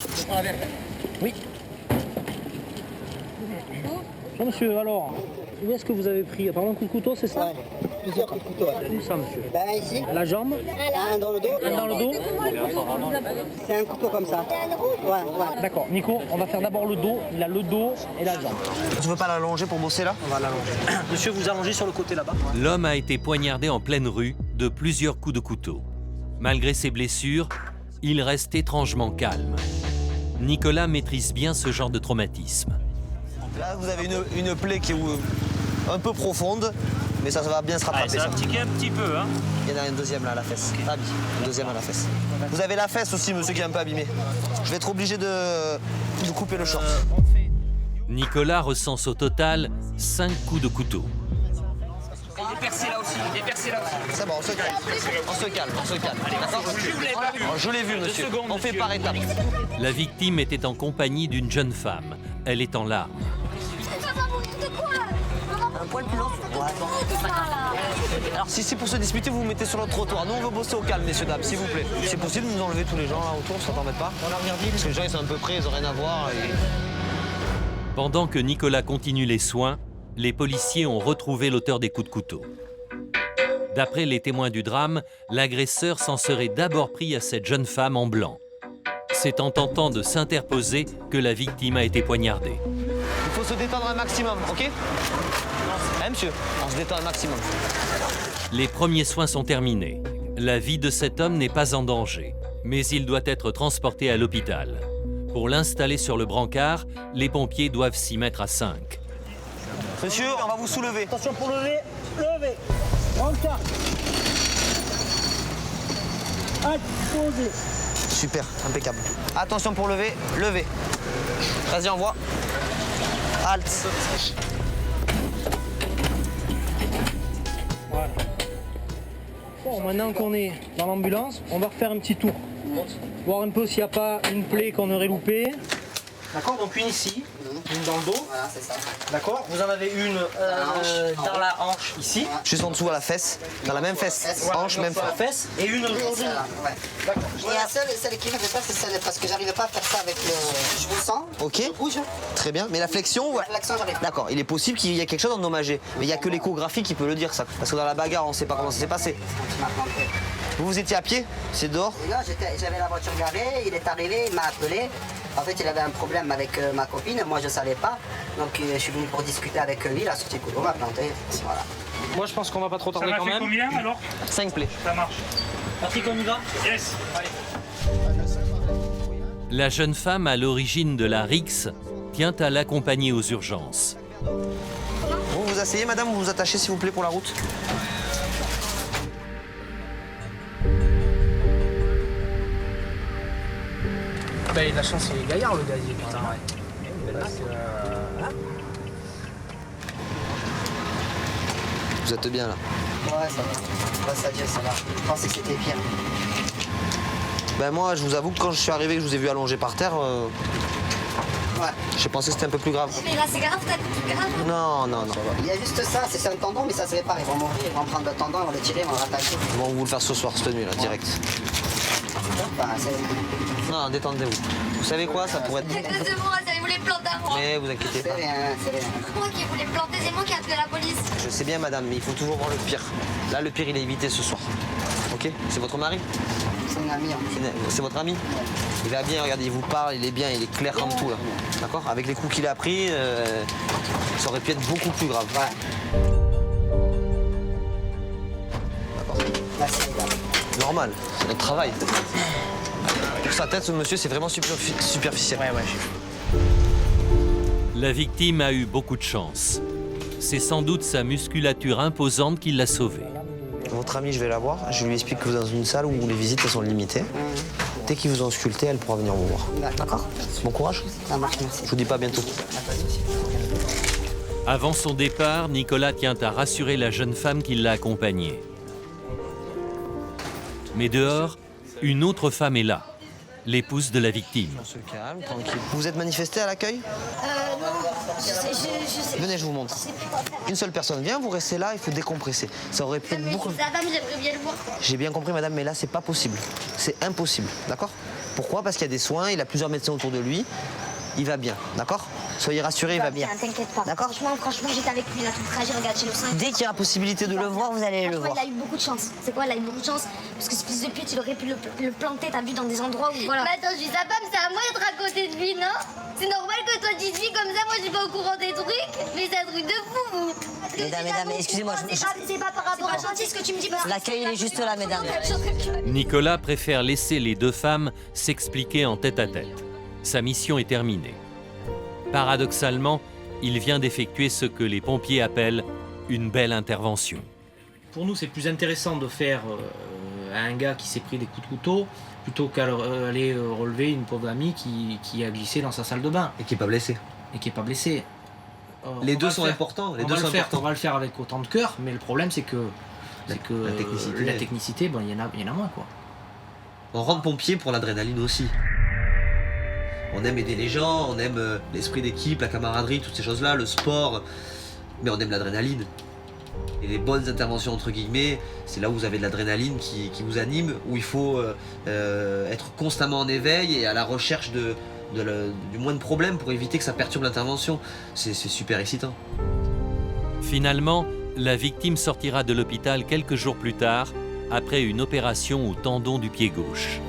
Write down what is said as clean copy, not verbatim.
Oui. Bonjour monsieur, alors, où est-ce que vous avez pris apparemment un coup de couteau, c'est ça? Ouais, plusieurs coups de couteau. Où ça monsieur? Ben ici, La jambe? un dans le dos. Un dans le dos? C'est un couteau comme ça. Ouais. D'accord, Nico, on va faire d'abord le dos. Il a le dos et la jambe. Tu veux pas l'allonger pour bosser là? On va l'allonger. Monsieur, vous allongez sur le côté là-bas. L'homme a été poignardé en pleine rue de plusieurs coups de couteau. Malgré ses blessures, il reste étrangement calme. Nicolas maîtrise bien ce genre de traumatisme. Là, vous avez une plaie qui est un peu profonde, mais ça va bien se rattraper. Ça va tiquer un petit peu, hein. Il y en a une deuxième là à la fesse. Fabi, une deuxième à la fesse. Vous avez la fesse aussi, monsieur, qui est un peu abîmé. Je vais être obligé de couper le short. Nicolas recense au total 5 coups de couteau. Il est percé là aussi, C'est bon, on se calme. On se calme. D'accord? Je l'ai vu, monsieur. On fait par étapes. La victime était en compagnie d'une jeune femme. Elle est en larmes. Un poil plus long. Alors, si c'est pour se disputer, vous vous mettez sur le trottoir. Nous, on veut bosser au calme, messieurs, dames, s'il vous plaît. C'est possible de nous enlever tous les gens là autour, ça t'embête pas? Parce que les gens, ils sont un peu près, ils ont rien à voir. Pendant que Nicolas continue les soins, les policiers ont retrouvé l'auteur des coups de couteau. D'après les témoins du drame, l'agresseur s'en serait d'abord pris à cette jeune femme en blanc. C'est en tentant de s'interposer que la victime a été poignardée. Il faut se détendre un maximum, ok? Hein, monsieur? On se détend un maximum. Les premiers soins sont terminés. La vie de cet homme n'est pas en danger, mais il doit être transporté à l'hôpital. Pour l'installer sur le brancard, les pompiers doivent s'y mettre à 5. Monsieur, on va vous soulever. Attention pour lever. Lever. Brancard. Halte, posé. Super, impeccable. Attention pour lever, lever. Vas-y, envoie. Halte. Voilà. Bon, maintenant qu'on est dans l'ambulance, on va refaire un petit tour. Voir un peu s'il n'y a pas une plaie qu'on aurait loupée. D'accord, donc une ici, une dans le dos. Voilà, c'est ça. D'accord, vous en avez une dans la hanche ici. Juste en dessous à la fesse. Dans la même fesse. Hanche, même sur la fesse. fesse. Et une aujourd'hui. Celle-là, ouais. D'accord. Et la seule qui ne fait pas, c'est celle parce que j'arrive pas à faire ça avec le. Je vous sens. Ok. Je bouge. Très bien. Mais la flexion, ouais. La flexion, j'arrive pas. D'accord, il est possible qu'il y ait quelque chose d'endommagé. Mais il n'y a que l'échographie qui peut le dire, ça. Parce que dans la bagarre, on ne sait pas comment ça s'est passé. Tu m'as trompé. Vous étiez à pied? C'est dehors? Et là, j'avais la voiture garée, il est arrivé, il m'a appelé. En fait, il avait un problème avec ma copine, moi je ne savais pas. Donc je suis venu pour discuter avec lui, il a sorti le couteau, m'a planté. Voilà. Moi je pense qu'on va pas trop Ça tarder m'a quand fait même. combien alors? 5 plaies. Ça marche. Patrick, on y va? Yes. La jeune femme à l'origine de la rixe tient à l'accompagner aux urgences. Vous vous asseyez, madame, vous vous attachez, s'il vous plaît, pour la route. Bah, il a de la chance, il est gaillard le gazier, putain, ouais. Vous êtes bien là. Ouais, ça va. Grâce à Dieu, ça va. Je pensais que c'était pire. Ben moi, je vous avoue que quand je suis arrivé, que je vous ai vu allongé par terre, Ouais. j'ai pensé que c'était un peu plus grave. Mais là, c'est grave, t'as plus grave. Non. Il y a juste ça, c'est un tendon, mais ça se répare. Ils vont m'ouvrir, ils vont prendre le tendon, ils vont le tirer, ils vont l'attaquer. Ils vont vous le faire ce soir, cette nuit, là, direct. Enfin, c'est Non, détendez-vous. Vous savez quoi, ça pourrait être... Excusez-moi, ça voulait planter à moi. Mais vous inquiétez pas. rien, c'est rien. C'est moi qui voulais planter, c'est moi qui ai appelé la police. Je sais bien, madame, mais il faut toujours voir le pire. Là, le pire, il est évité ce soir. Ok? C'est votre mari? C'est une amie. C'est votre ami? Il va bien, regardez, il vous parle, il est bien, il est clair comme tout, là. D'accord? Avec les coups qu'il a pris, ça aurait pu être beaucoup plus grave. Ouais. Là, c'est grave. Normal, c'est notre travail. Pour sa tête, ce monsieur, c'est vraiment superficiel. Ouais, La victime a eu beaucoup de chance. C'est sans doute sa musculature imposante qui l'a sauvée. Votre amie, je vais la voir. Je lui explique que vous êtes dans une salle où les visites elles sont limitées. Dès qu'ils vous ont sculpté, elle pourra venir vous voir. D'accord. Bon courage. Ça marche, merci. Je vous dis pas à bientôt. Avant son départ, Nicolas tient à rassurer la jeune femme qui l'a accompagnée. Mais dehors, une autre femme est là, l'épouse de la victime. On se calme, tranquille. Vous êtes manifesté à l'accueil? Non, je sais. Venez, je vous montre. Je sais plus quoi faire. Une seule personne vient, vous restez là, il faut décompresser. Ça aurait pu être Mais beaucoup... sa dame, j'aimerais bien le voir. J'ai bien compris, madame, mais là, c'est pas possible. C'est impossible, d'accord? Pourquoi? Parce qu'il y a des soins, il a plusieurs médecins autour de lui. Il va bien, d'accord? Soyez rassurés, il va bien. T'inquiète pas. D'accord. Franchement, j'étais avec lui là tout le trajet, regarde chez le sein. Dès qu'il y a la possibilité de le voir, vous allez le Franchement, voir. il a eu beaucoup de chance. C'est quoi, il a eu beaucoup de chance? Parce que ce fils de pute, il aurait pu le planter, t'as vu, dans des endroits où voilà. Mais attends, je suis sa femme, c'est à moi d'être à côté de lui, non? C'est normal que toi tu te vis comme ça, moi je suis pas au courant des trucs. Mais c'est un truc de fou, vous. Mesdames, excusez-moi, C'est pas par rapport à gentil ce que tu me dis. l'accueil il est juste là, mesdames. Nicolas préfère laisser les deux femmes s'expliquer en tête-à-tête. Sa mission est terminée. Paradoxalement, il vient d'effectuer ce que les pompiers appellent une belle intervention. Pour nous, c'est plus intéressant de faire à un gars qui s'est pris des coups de couteau plutôt qu'aller relever une pauvre amie qui a glissé dans sa salle de bain Et qui n'est pas blessé. et qui n'est pas blessée. Les On deux va sont le faire. importants. Les On deux va sont le faire, importants. on va le faire avec autant de cœur, mais le problème c'est que La technicité. la technicité, bon, il y en a moins quoi. On rentre pompier pour l'adrénaline aussi. On aime aider les gens, on aime l'esprit d'équipe, la camaraderie, toutes ces choses-là, le sport, mais on aime l'adrénaline. Et les bonnes interventions entre guillemets, c'est là où vous avez de l'adrénaline qui vous anime, où il faut être constamment en éveil et à la recherche du moins de problèmes pour éviter que ça perturbe l'intervention. C'est super excitant. Finalement, la victime sortira de l'hôpital quelques jours plus tard, après une opération au tendon du pied gauche.